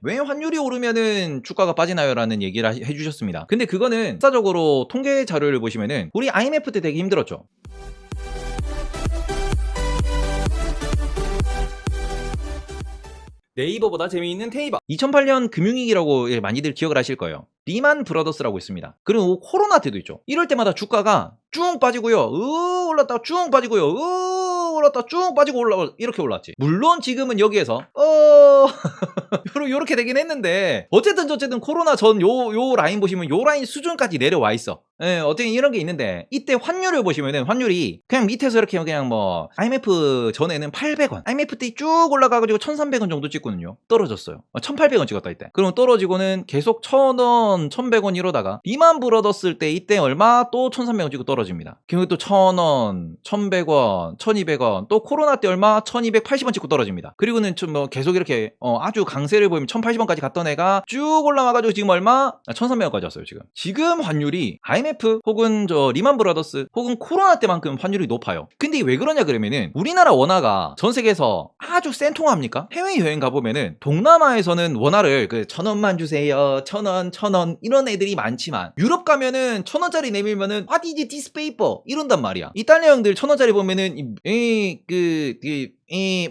왜 환율이 오르면은 주가가 빠지나요? 라는 얘기를 해주셨습니다. 근데 그거는 역사적으로 통계 자료를 보시면은 우리 IMF 때 되게 힘들었죠. 네이버보다 재미있는 테이버. 2008년 금융위기라고 많이들 기억을 하실 거예요. 리만 브라더스라고 있습니다. 그리고 코로나 때도 있죠. 이럴 때마다 주가가 쭉 빠지고요. 올랐다가 쭉 빠지고요. 올랐다 쭉 빠지고 이렇게 올랐지. 물론 지금은 여기에서 요렇게 되긴 했는데 어쨌든 코로나 전 요 라인 보시면 요 라인 수준까지 내려와 있어. 예, 어떻게 이런 게 있는데 이때 환율을 보시면은 환율이 그냥 밑에서 이렇게 그냥 뭐 IMF 전에는 800원, IMF 때 쭉 올라가가지고 1,300원 정도 찍거든요. 떨어졌어요. 1,800원 찍었다 이때. 그럼 떨어지고는 계속 1,000원, 1,100원 이러다가 리만 브라더스 때 이때 얼마 또 1,300원 찍고 떨어집니다. 그리고 또 1,000원, 1,100원, 1,200원, 또 코로나 때 얼마 1,280원 찍고 떨어집니다. 그리고는 좀 뭐 계속 이렇게 아주 강세를 보이면 1,080원까지 갔던 애가 쭉 올라와가지고 지금 얼마? 1,300원까지 왔어요 지금. 지금 환율이 IMF 혹은 저 리만 브라더스 혹은 코로나 때만큼 환율이 높아요. 근데 왜 그러냐 그러면은 우리나라 원화가 전 세계에서 아주 센 통화입니까? 해외여행 가보면은 동남아에서는 원화를 그 1,000원만 주세요, 1,000원 이런 애들이 많지만 유럽 가면은 1,000원짜리 내밀면은 What is this paper? 이런단 말이야. 이탈리아 형들 1,000원짜리 보면은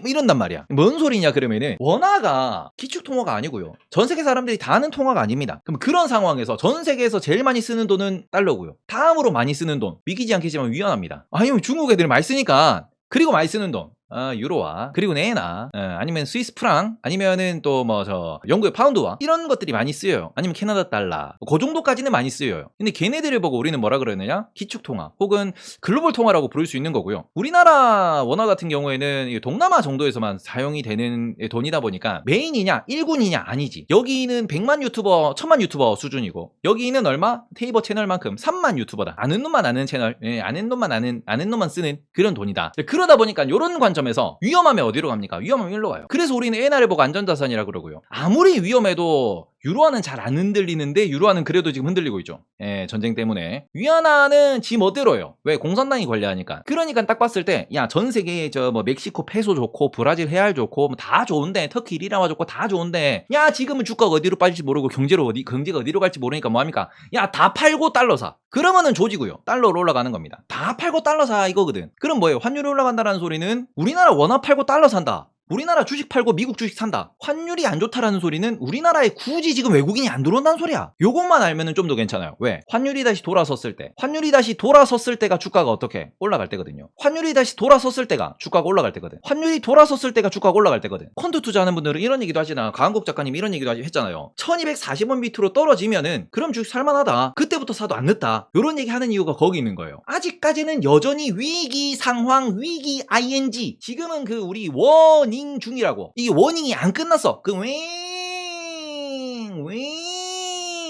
뭐 이런단 말이야. 뭔 소리냐 그러면은 원화가 기축통화가 아니고요. 전 세계 사람들이 다 아는 통화가 아닙니다. 그럼 그런 상황에서 전 세계에서 제일 많이 쓰는 돈은 달러고요. 다음으로 많이 쓰는 돈 믿기지 않겠지만 위안화입니다. 아니면 중국 애들이 많이 쓰니까 그리고 많이 쓰는 돈 유로화, 그리고 네나, 아니면 스위스 프랑, 아니면은 또 뭐 저 영국의 파운드화 이런 것들이 많이 쓰여요. 아니면 캐나다 달러, 그 정도까지는 많이 쓰여요. 근데 걔네들을 보고 우리는 뭐라 그러느냐? 기축통화 혹은 글로벌 통화라고 부를 수 있는 거고요. 우리나라 원화 같은 경우에는 동남아 정도에서만 사용이 되는 돈이다 보니까 메인이냐 1군이냐 아니지. 여기는 100만 유튜버, 1000만 유튜버 수준이고 여기는 얼마? 테이버 채널만큼 3만 유튜버다. 아는 놈만 아는 채널, 아는 놈만 쓰는 그런 돈이다. 그러다 보니까 이런 관점 에서 위험하면 어디로 갑니까? 위험하면 일로 와요. 그래서 우리는 엔화를 보고 안전자산이라 그러고요. 아무리 위험해도 유로화는 잘 안 흔들리는데 유로화는 그래도 지금 흔들리고 있죠. 전쟁 때문에. 위안화는 지 멋대로예요. 왜? 공산당이 관리하니까. 그러니까 딱 봤을 때 야, 전 세계에 저 뭐 멕시코 페소 좋고 브라질 레알 좋고 뭐 다 좋은데 터키 리라와 좋고 다 좋은데 야, 지금은 주가가 어디로 빠질지 모르고 경제가 어디로 갈지 모르니까 뭐합니까? 야, 다 팔고 달러 사. 그러면은 조지고요. 달러로 올라가는 겁니다. 다 팔고 달러 사 이거거든. 그럼 뭐예요? 환율이 올라간다는 소리는 우리나라 원화 팔고 달러 산다. 우리나라 주식 팔고 미국 주식 산다. 환율이 안 좋다라는 소리는 우리나라에 굳이 지금 외국인이 안 들어온다는 소리야. 요것만 알면은 좀 더 괜찮아요. 왜? 환율이 다시 돌아섰을 때가 주가가 어떻게 올라갈 때거든요. 환율이 다시 돌아섰을 때가 주가가 올라갈 때거든. 환율이 돌아섰을 때가 주가가 올라갈 때거든. 펀드 투자하는 분들은 이런 얘기도 하시나. 강한국 작가님 이런 얘기도 했잖아요. 1240원 밑으로 떨어지면은 그럼 주식 살만하다. 그때부터 사도 안 늦다. 요런 얘기 하는 이유가 거기 있는 거예요. 아직까지는 여전히 위기 상황, 위기 ing. 지금은 그 우리 워닝 중이라고. 이게 워닝이 안 끝났어. 그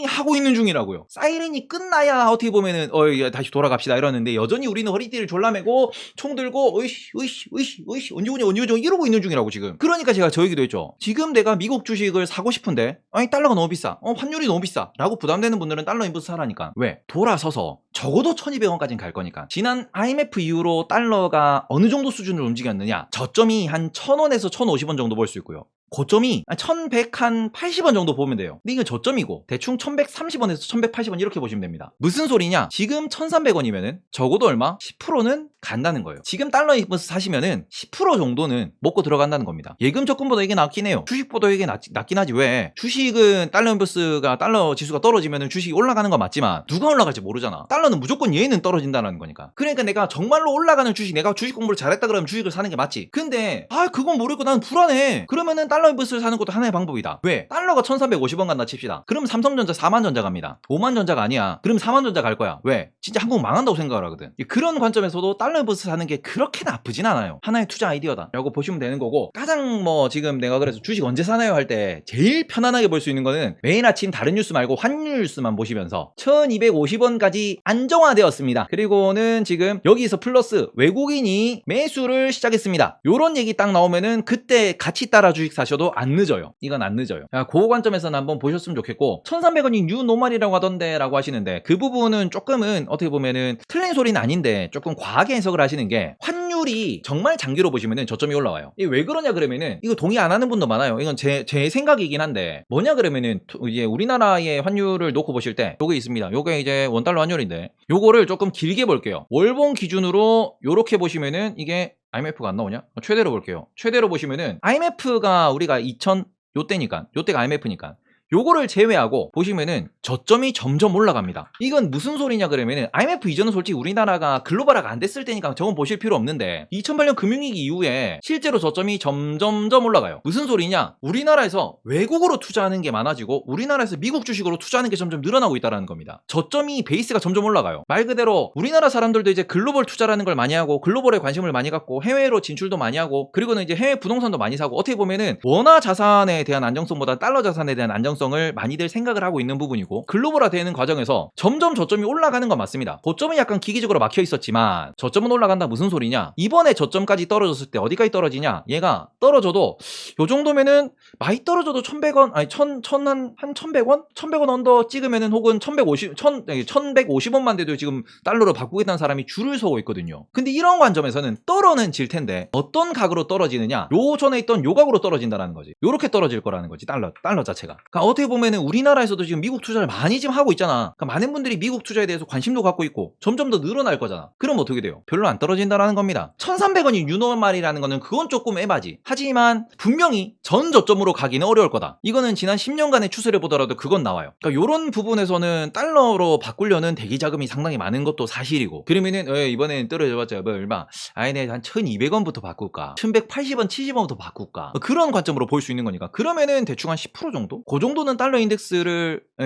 하고 있는 중이라고요. 사이렌이 끝나야 어떻게 보면은 다시 돌아갑시다 이러는데 여전히 우리는 허리띠를 졸라매고 총 들고 으이씨 언제 오냐 이러고 있는 중이라고 지금. 그러니까 제가 저 얘기도 했죠. 지금 내가 미국 주식을 사고 싶은데 아니 달러가 너무 비싸, 환율이 너무 비싸 라고 부담되는 분들은 달러 인버스 사라니까. 왜? 돌아서서 적어도 1200원까지는 갈 거니까. 지난 IMF 이후로 달러가 어느 정도 수준을 움직였느냐, 저점이 한 1000원에서 1050원 정도 볼 수 있고요. 고점이 1180원 정도 보면 돼요. 근데 이건 저점이고 대충 1130원에서 1180원 이렇게 보시면 됩니다. 무슨 소리냐? 지금 1300원이면은 적어도 얼마? 10%는 간다는 거예요. 지금 달러 인버스 사시면은 10% 정도는 먹고 들어간다는 겁니다. 예금 적금보다 이게 낫긴 해요. 주식보다 이게 낫긴 하지. 왜? 주식은 달러 인버스가 달러 지수가 떨어지면은 주식이 올라가는 건 맞지만 누가 올라갈지 모르잖아. 달러는 무조건 얘는 떨어진다는 거니까. 그러니까 내가 정말로 올라가는 주식, 내가 주식 공부를 잘했다 그러면 주식을 사는 게 맞지. 근데 그건 모르고 나는 불안해. 그러면은 달러 인버스를 사는 것도 하나의 방법이다. 왜? 달러가 1350원 간다 칩시다. 그럼 삼성전자 4만전자 갑니다. 5만전자가 아니야. 그럼 4만전자 갈 거야. 왜? 진짜 한국 망한다고 생각을 하거든. 그런 관점에서도 달러 인버스 사는 게 그렇게 나쁘진 않아요. 하나의 투자 아이디어다 라고 보시면 되는 거고, 가장 뭐 지금 내가 그래서 주식 언제 사나요 할 때 제일 편안하게 볼 수 있는 거는 매일 아침 다른 뉴스 말고 환율 뉴스만 보시면서 1250원까지 안정화되었습니다. 그리고는 지금 여기서 플러스 외국인이 매수를 시작했습니다. 요런 얘기 딱 나오면은 그때 같이 따라 주식 사셔도 안 늦어요. 이건 안 늦어요. 그 관점에서는 한번 보셨으면 좋겠고, 1300원이 뉴 노멀이라고 하던데 라고 하시는데 그 부분은 조금은 어떻게 보면은 틀린 소리는 아닌데 조금 과하게 해석을 하시는 게, 환율 환율이 정말 장기로 보시면은 저점이 올라와요. 이게 왜 그러냐 그러면은 이거 동의 안 하는 분도 많아요. 이건 제 생각이긴 한데 뭐냐 그러면은 이제 우리나라의 환율을 놓고 보실 때 요게 있습니다. 요게 이제 원달러 환율인데 요거를 조금 길게 볼게요. 월봉 기준으로 요렇게 보시면은 이게 IMF가 안 나오냐? 최대로 볼게요. 최대로 보시면은 IMF가 우리가 2000 요때가 IMF니까 요거를 제외하고 보시면은 저점이 점점 올라갑니다. 이건 무슨 소리냐 그러면은 IMF 이전은 솔직히 우리나라가 글로벌화가 안 됐을 때니까 저건 보실 필요 없는데 2008년 금융위기 이후에 실제로 저점이 점점점 올라가요. 무슨 소리냐? 우리나라에서 외국으로 투자하는 게 많아지고 우리나라에서 미국 주식으로 투자하는 게 점점 늘어나고 있다는 겁니다. 저점이 베이스가 점점 올라가요. 말 그대로 우리나라 사람들도 이제 글로벌 투자라는 걸 많이 하고 글로벌에 관심을 많이 갖고 해외로 진출도 많이 하고 그리고는 이제 해외 부동산도 많이 사고 어떻게 보면은 원화 자산에 대한 안정성보다 달러 자산에 대한 안정성을 많이들 생각을 하고 있는 부분이고 글로벌화 되는 과정에서 점점 저점이 올라가는 건 맞습니다. 고점은 약간 기기적으로 막혀 있었지만 저점은 올라간다 무슨 소리냐? 이번에 저점까지 떨어졌을 때 어디까지 떨어지냐? 얘가 떨어져도 요 정도면은 많이 떨어져도 1100원 아니 1100원? 1100원 언더 찍으면은 혹은 1150원만 돼도 지금 달러로 바꾸겠다는 사람이 줄을 서고 있거든요. 근데 이런 관점에서는 떨어는 질 텐데 어떤 각으로 떨어지느냐? 요 전에 있던 요 각으로 떨어진다라는 거지. 요렇게 떨어질 거라는 거지. 달러 자체가. 그러니까 어떻게 보면은 우리나라에서도 지금 미국 투자를 많이 지금 하고 있잖아. 그러니까 많은 분들이 미국 투자에 대해서 관심도 갖고 있고 점점 더 늘어날 거잖아. 그럼 어떻게 돼요? 별로 안 떨어진다라는 겁니다. 1300원이 유노말이라는 거는 그건 조금 에바지. 하지만 분명히 전 저점으로 가기는 어려울 거다. 이거는 지난 10년간의 추세를 보더라도 그건 나와요. 그러니까 이런 부분에서는 달러로 바꾸려는 대기 자금이 상당히 많은 것도 사실이고 그러면은 이번에는 떨어져봤자 얼마? 아예 한 1200원부터 바꿀까? 1180원, 70원부터 바꿀까? 그런 관점으로 볼 수 있는 거니까 그러면은 대충 한 10% 정도? 그 정도는 달러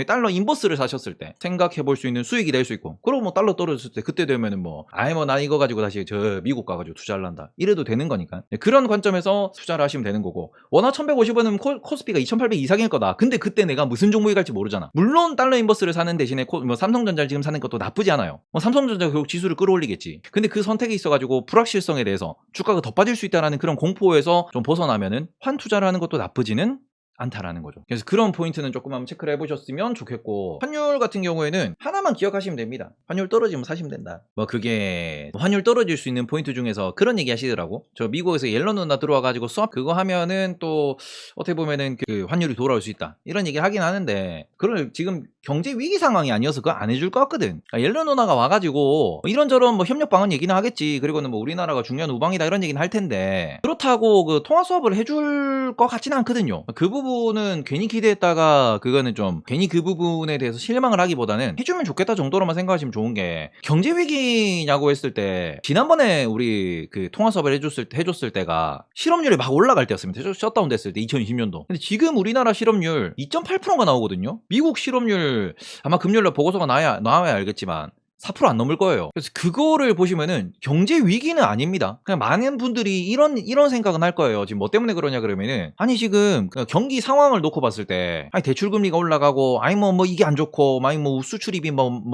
달러 인버스를 사셨을 때 생각해 볼 수 있는 수익이 될 수 있고 그리고 뭐 달러 떨어졌을 때 그때 되면은 나 이거 가지고 다시 저 미국 가가지고 투자를 한다 이래도 되는 거니까 그런 관점에서 투자를 하시면 되는 거고 원화 1150원은 코스피가 2800 이상일 거다. 근데 그때 내가 무슨 종목이 갈지 모르잖아. 물론 달러 인버스를 사는 대신에 삼성전자를 지금 사는 것도 나쁘지 않아요. 삼성전자가 결국 지수를 끌어올리겠지. 근데 그 선택이 있어가지고 불확실성에 대해서 주가가 더 빠질 수 있다는 그런 공포에서 좀 벗어나면은 환 투자를 하는 것도 나쁘지는 않다라는 거죠. 그래서 그런 포인트는 조금 한번 체크를 해보셨으면 좋겠고 환율 같은 경우에는 하나만 기억하시면 됩니다. 환율 떨어지면 사시면 된다. 그게 환율 떨어질 수 있는 포인트 중에서 그런 얘기 하시더라고. 저 미국에서 옐런 누나 들어와가지고 수업 그거 하면은 또 어떻게 보면은 그 환율이 돌아올 수 있다 이런 얘기를 하긴 하는데 그걸 지금 경제 위기 상황이 아니어서 그거 안 해줄 것 같거든. 옐런 누나가 와가지고 이런저런 협력 방안 얘기는 하겠지. 그리고는 우리나라가 중요한 우방이다 이런 얘기는 할 텐데 그렇다고 그 통화 수업을 해줄 것 같지는 않거든요. 그 부분은 괜히 기대했다가 그거는 좀 괜히 그 부분에 대해서 실망을 하기보다는 해주면 좋겠다 정도로만 생각하시면 좋은 게 경제 위기냐고 했을 때 지난번에 우리 그 통화 수업을 해줬을 때가 실업률이 막 올라갈 때였습니다. 셧다운 됐을 때 2020년도. 근데 지금 우리나라 실업률 2.8%가 나오거든요. 미국 실업률 아마 금요일날 보고서가 나와야 알겠지만 4% 안 넘을 거예요. 그래서 그거를 보시면은 경제 위기는 아닙니다. 그냥 많은 분들이 이런 생각은 할 거예요. 지금 뭐 때문에 그러냐 그러면은 아니 지금 경기 상황을 놓고 봤을 때 아니 대출 금리가 올라가고 아니 뭐 이게 안 좋고 아니 수출입이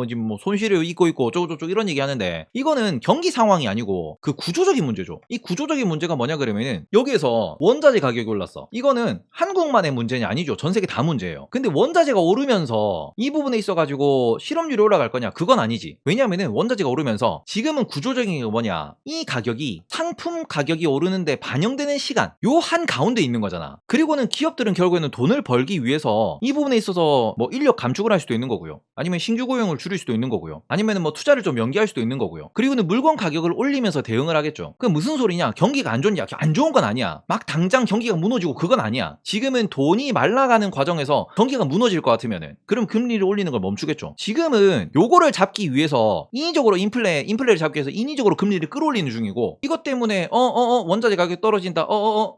지금 손실을 입고 있고 어쩌고저쩌고 이런 얘기 하는데 이거는 경기 상황이 아니고 그 구조적인 문제죠. 이 구조적인 문제가 뭐냐 그러면은 여기에서 원자재 가격이 올랐어. 이거는 한국만의 문제는 아니죠. 전 세계 다 문제예요. 근데 원자재가 오르면서 이 부분에 있어가지고 실업률이 올라갈 거냐? 그건 아니지. 왜냐면은 원자재가 오르면서 지금은 구조적인 게 뭐냐, 이 가격이 상품 가격이 오르는데 반영되는 시간 요 한 가운데 있는 거잖아. 그리고는 기업들은 결국에는 돈을 벌기 위해서 이 부분에 있어서 인력 감축을 할 수도 있는 거고요, 아니면 신규 고용을 줄일 수도 있는 거고요, 아니면은 투자를 좀 연기할 수도 있는 거고요. 그리고는 물건 가격을 올리면서 대응을 하겠죠. 그럼 무슨 소리냐, 경기가 안 좋냐? 안 좋은 건 아니야. 막 당장 경기가 무너지고 그건 아니야. 지금은 돈이 말라가는 과정에서 경기가 무너질 것 같으면은 그럼 금리를 올리는 걸 멈추겠죠. 지금은 요거를 잡기 위해서 인위적으로 인플레를 잡기 위해서 인위적으로 금리를 끌어올리는 중이고, 이것 때문에 원자재 가격이 떨어진다,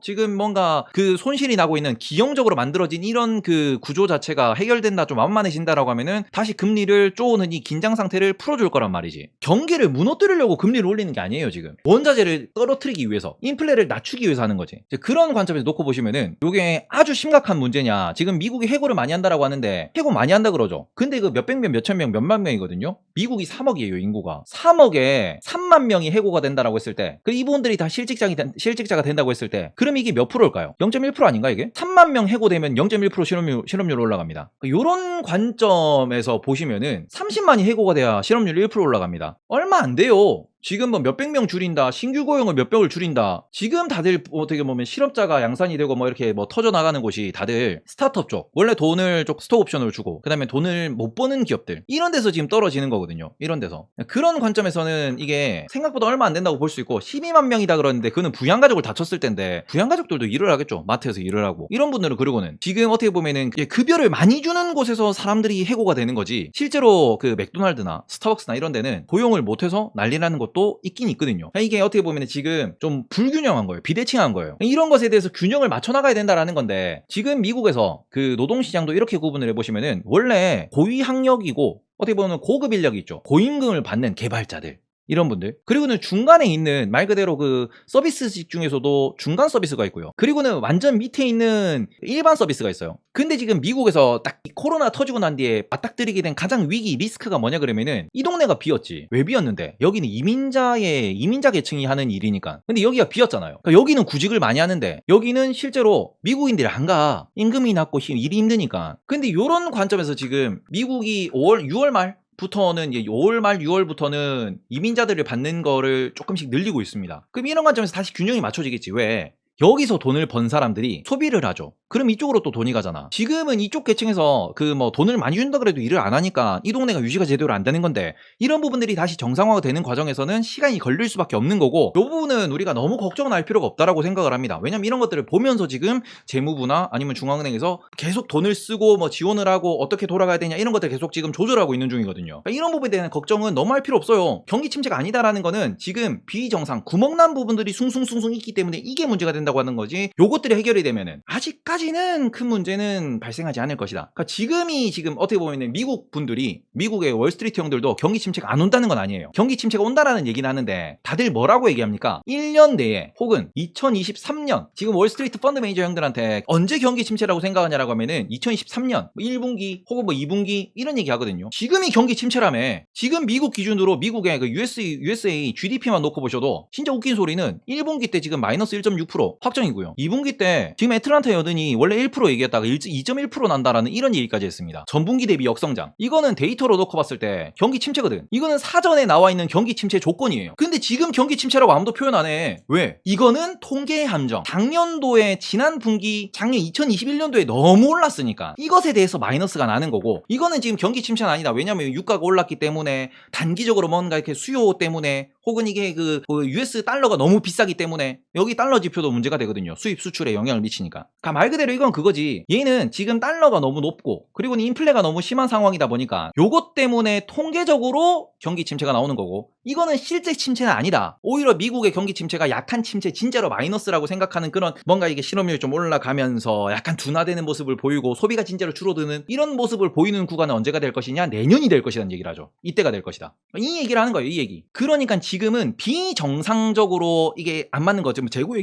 지금 뭔가 그 손실이 나고 있는 기형적으로 만들어진 이런 그 구조 자체가 해결된다, 좀 완만해진다라고 하면은 다시 금리를 쪼는 이 긴장 상태를 풀어줄 거란 말이지. 경기를 무너뜨리려고 금리를 올리는 게 아니에요. 지금 원자재를 떨어뜨리기 위해서, 인플레를 낮추기 위해서 하는 거지. 그런 관점에서 놓고 보시면은 이게 아주 심각한 문제냐. 지금 미국이 해고를 많이 한다라고 하는데 해고 많이 한다 그러죠. 근데 그 몇백 명, 몇천 명, 몇만 명이거든요. 미국이 3억이에요 인구가. 3억에 3만 명이 해고가 된다라고 했을 때, 그 이분들이 다 실직자가 된다고 했을 때, 그럼 이게 몇 프로일까요? 0.1% 아닌가 이게? 3만 명 해고되면 0.1% 실업률 올라갑니다. 요런 관점에서 보시면은 30만이 해고가 돼야 실업률 1% 올라갑니다. 얼마 안 돼요. 지금 뭐 몇백 명 줄인다, 신규 고용을 몇백을 줄인다. 지금 다들 어떻게 보면 실업자가 양산이 되고 뭐 이렇게 뭐 터져 나가는 곳이 다들 스타트업 쪽, 원래 돈을 좀 스톡 옵션을 주고 그다음에 돈을 못 버는 기업들, 이런 데서 지금 떨어지는 거거든요. 이런 데서. 그런 관점에서는 이게 생각보다 얼마 안 된다고 볼 수 있고, 12만 명이다 그러는데 그거는 부양가족을 다 쳤을 텐데 부양가족들도 일을 하겠죠. 마트에서 일을 하고. 이런 분들은 그리고는 지금 어떻게 보면은 급여를 많이 주는 곳에서 사람들이 해고가 되는 거지, 실제로 그 맥도날드나 스타벅스나 이런 데는 고용을 못해서 난리나는 것도 있긴 있거든요. 이게 어떻게 보면은 지금 좀 불균형한 거예요. 비대칭한 거예요. 이런 것에 대해서 균형을 맞춰 나가야 된다라는 건데, 지금 미국에서 그 노동시장도 이렇게 구분을 해보시면은 원래 고위 학력이고 어떻게 보면 고급 인력이 있죠. 고임금을 받는 개발자들, 이런 분들, 그리고는 중간에 있는 말 그대로 그 서비스직 중에서도 중간 서비스가 있고요. 그리고는 완전 밑에 있는 일반 서비스가 있어요. 근데 지금 미국에서 딱 코로나 터지고 난 뒤에 맞닥뜨리게 된 가장 위기 리스크가 뭐냐 그러면은, 이 동네가 비었지. 왜 비었는데? 여기는 이민자 계층이 하는 일이니까. 근데 여기가 비었잖아요. 그러니까 여기는 구직을 많이 하는데 여기는 실제로 미국인들이 안 가. 임금이 낮고 일이 힘드니까. 근데 이런 관점에서 지금 미국이 6월 말 부터는, 5월 말 6월부터는 이민자들을 받는 거를 조금씩 늘리고 있습니다. 그럼 이런 관점에서 다시 균형이 맞춰지겠지. 왜? 여기서 돈을 번 사람들이 소비를 하죠. 그럼 이쪽으로 또 돈이 가잖아. 지금은 이쪽 계층에서 그 뭐 돈을 많이 준다 그래도 일을 안 하니까 이 동네가 유지가 제대로 안 되는 건데, 이런 부분들이 다시 정상화가 되는 과정에서는 시간이 걸릴 수밖에 없는 거고, 이 부분은 우리가 너무 걱정은 할 필요가 없다라고 생각을 합니다. 왜냐면 이런 것들을 보면서 지금 재무부나 아니면 중앙은행에서 계속 돈을 쓰고 뭐 지원을 하고 어떻게 돌아가야 되냐, 이런 것들 계속 지금 조절하고 있는 중이거든요. 그러니까 이런 부분에 대한 걱정은 너무 할 필요 없어요. 경기 침체가 아니다라는 거는 지금 비정상, 구멍난 부분들이 숭숭숭숭 있기 때문에 이게 문제가 된다고 하는 거지, 요것들이 해결이 되면은 아직까지는 큰 문제는 발생하지 않을 것이다. 그러니까 지금 어떻게 보면 미국 분들이, 미국의 월스트리트 형들도 경기 침체가 안 온다는 건 아니에요. 경기 침체가 온다라는 얘기는 하는데 다들 뭐라고 얘기합니까? 1년 내에 혹은 2023년, 지금 월스트리트 펀드 매니저 형들한테 언제 경기 침체라고 생각하냐라고 하면은 2023년 1분기 혹은 뭐 2분기 이런 얘기 하거든요. 지금이 경기 침체라며. 지금 미국 기준으로 미국의 그 USA GDP만 놓고 보셔도 진짜 웃긴 소리는 1분기 때 지금 마이너스 1.6% 확정이고요. 2분기 때 지금 애틀란타 여든이 원래 1% 얘기했다가 2.1% 난다라는 이런 얘기까지 했습니다. 전분기 대비 역성장. 이거는 데이터로 놓고 봤을 때 경기 침체거든. 이거는 사전에 나와 있는 경기 침체 조건이에요. 근데 지금 경기 침체라고 아무도 표현 안 해. 왜? 이거는 통계의 함정. 작년도에 지난 분기, 작년 2021년도에 너무 올랐으니까 이것에 대해서 마이너스가 나는 거고, 이거는 지금 경기 침체는 아니다. 왜냐면 유가가 올랐기 때문에, 단기적으로 뭔가 이렇게 수요 때문에, 혹은 이게 그 US 달러가 너무 비싸기 때문에 여기 달러 지표도 문제가 되거든요. 수입 수출에 영향을 미치니까. 그러니까 말 그대로 이건 그거지. 얘는 지금 달러가 너무 높고 그리고 인플레가 너무 심한 상황이다 보니까 요것 때문에 통계적으로 경기 침체가 나오는 거고, 이거는 실제 침체는 아니다. 오히려 미국의 경기 침체가 약한 침체, 진짜로 마이너스라고 생각하는 그런, 뭔가 이게 실업률이 좀 올라가면서 약간 둔화되는 모습을 보이고 소비가 진짜로 줄어드는 이런 모습을 보이는 구간은 언제가 될 것이냐? 내년이 될 것이라는 얘기를 하죠. 이때가 될 것이다. 이 얘기를 하는 거예요. 이 얘기. 그러니까 지금은 비정상적으로 이게 안 맞는 거죠. 재고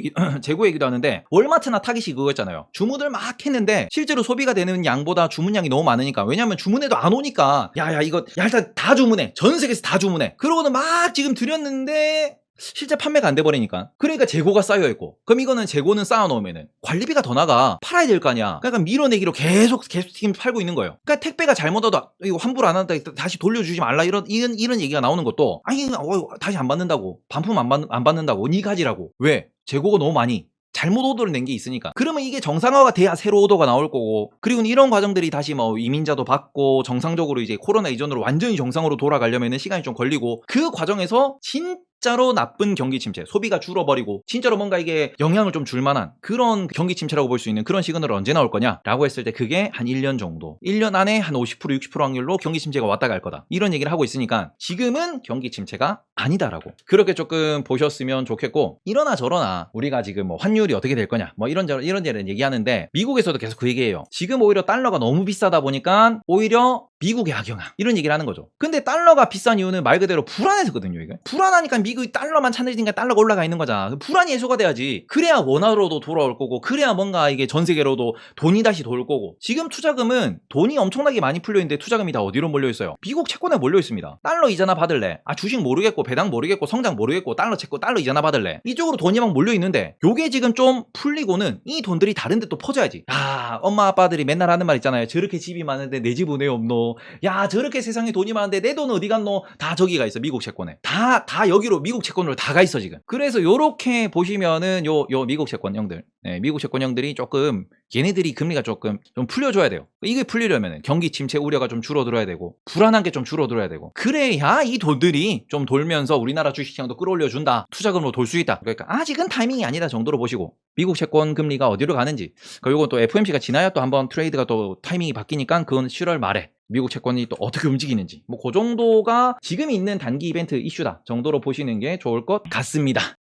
얘기도 하는데, 월마트나 타깃이 그거였잖아요. 주문을 막 했는데 실제로 소비가 되는 양보다 주문량이 너무 많으니까. 왜냐면 주문해도 안 오니까 이거 일단 다 주문해. 전 세계에서 다 주문해. 그러고는 막 지금 드렸는데 실제 판매가 안 돼버리니까. 그러니까 재고가 쌓여있고, 그럼 이거는 재고는 쌓아놓으면은 관리비가 더 나가. 팔아야 될 거 아니야. 그러니까 밀어내기로 계속 지금 팔고 있는 거예요. 그러니까 택배가 잘못 와도 이거 환불 안 한다, 다시 돌려주지 말라, 이런 얘기가 나오는 것도, 아니 다시 안 받는다고, 반품 안 받는다고, 니 가지라고. 왜? 재고가 너무 많이 잘못 오더를 낸 게 있으니까. 그러면 이게 정상화가 돼야 새로 오더가 나올 거고, 그리고 이런 과정들이 다시 뭐 이민자도 받고 정상적으로 이제 코로나 이전으로 완전히 정상으로 돌아가려면 시간이 좀 걸리고, 그 과정에서 진짜로 나쁜 경기 침체, 소비가 줄어버리고 진짜로 뭔가 이게 영향을 좀 줄 만한 그런 경기 침체라고 볼 수 있는 그런 시그널은 언제 나올 거냐라고 했을 때, 그게 한 1년 정도, 1년 안에 한 50% 60% 확률로 경기 침체가 왔다 갈 거다, 이런 얘기를 하고 있으니까 지금은 경기 침체가 아니다라고 그렇게 조금 보셨으면 좋겠고, 이러나 저러나 우리가 지금 뭐 환율이 어떻게 될 거냐 뭐 이런저런 얘기하는데, 미국에서도 계속 그 얘기예요. 지금 오히려 달러가 너무 비싸다 보니까 오히려 미국의 악영향, 이런 얘기를 하는 거죠. 근데 달러가 비싼 이유는 말 그대로 불안해서거든요. 이게 불안하니까 미국이 달러만 찾으니까 달러가 올라가 있는 거잖아. 불안이 해소가 돼야지. 그래야 원화로도 돌아올 거고, 그래야 뭔가 이게 전 세계로도 돈이 다시 돌 거고. 지금 투자금은 돈이 엄청나게 많이 풀려 있는데 투자금이 다 어디로 몰려 있어요? 미국 채권에 몰려 있습니다. 달러 이자나 받을래? 주식 모르겠고 배당 모르겠고 성장 모르겠고 달러 채권 달러 이자나 받을래? 이쪽으로 돈이 막 몰려 있는데, 요게 지금 좀 풀리고는 이 돈들이 다른 데 또 퍼져야지. 엄마 아빠들이 맨날 하는 말 있잖아요. 저렇게 집이 많은데 내 집은 왜 없노? 저렇게 세상에 돈이 많은데 내 돈 어디 갔노? 다 저기가 있어. 미국 채권에. 다 여기로 미국 채권으로 다 가 있어 지금. 그래서 요렇게 보시면은 요 미국 채권형들, 미국 채권형들이 조금 얘네들이 금리가 조금 좀 풀려줘야 돼요. 이게 풀리려면 경기 침체 우려가 좀 줄어들어야 되고 불안한 게 좀 줄어들어야 되고, 그래야 이 돈들이 좀 돌면서 우리나라 주식시장도 끌어올려준다, 투자금으로 돌 수 있다. 그러니까 아직은 타이밍이 아니다 정도로 보시고, 미국 채권 금리가 어디로 가는지, 요건 또 FOMC가 지나야 또 한번 트레이드가 또 타이밍이 바뀌니까 그건 7월 말에 미국 채권이 또 어떻게 움직이는지, 뭐 그 정도가 지금 있는 단기 이벤트 이슈다 정도로 보시는 게 좋을 것 같습니다.